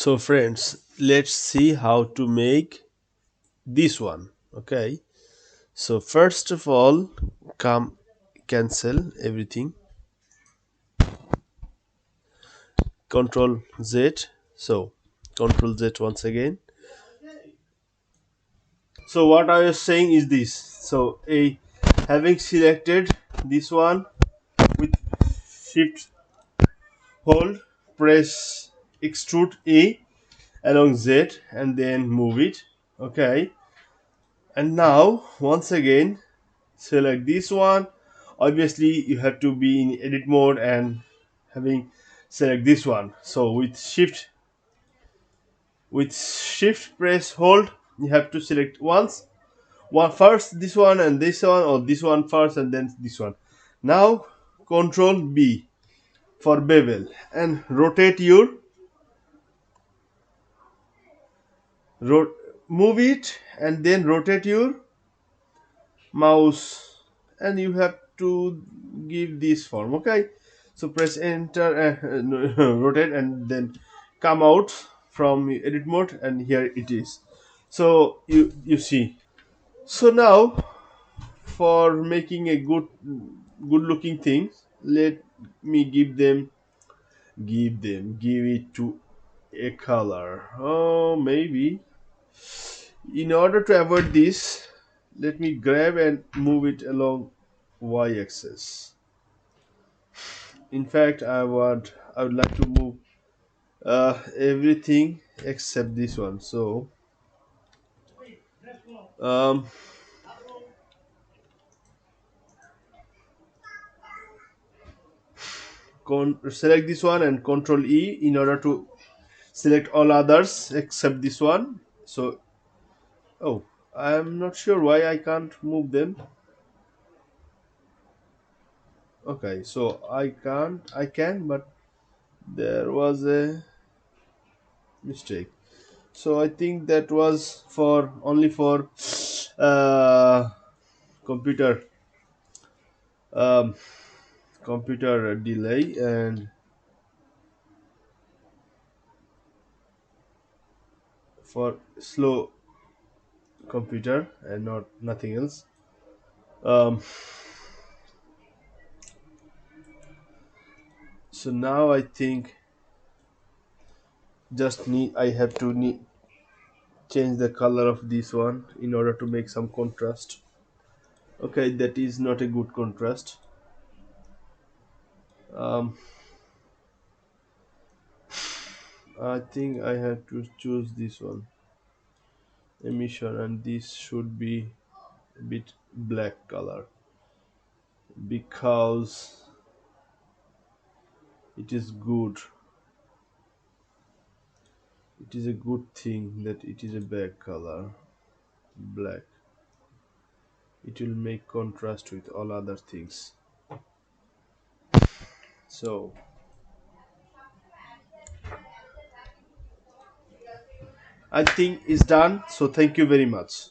So friends, let's see how to make this one. Okay, so first of all, come cancel everything, control Z. So control Z once again. So what I was saying is this. So a having selected this one with shift hold, press extrude A along Z and then move it. Okay, and now once again select this one. Obviously you have to be in edit mode and having select this one. So with shift press hold, you have to select one first, this one and this one, or this one first and then this one. Now control B for bevel and rotate your move it and then rotate your mouse, and you have to give this form. Okay, so press enter rotate and then come out from edit mode, and here it is. So you see. So now for making a good looking thing, let me give it to a color. Oh, maybe in order to avoid this, let me grab and move it along y-axis. In fact, I would like to move everything except this one. So um, select this one and control E in order to select all others except this one. So oh, I'm not sure why I can't move them. Okay, so I can, but there was a mistake. So I think that was for only for uh, computer um, computer delay and for slow computer and not nothing else. um, so now I think just need I have to change the color of this one in order to make some contrast. Okay, that is not a good contrast. um, I think I have to choose this one, emission, and this should be a bit black color because it is good. It is a good thing that it is a black color. Black, it will make contrast with all other things. So I think it's done. So thank you very much.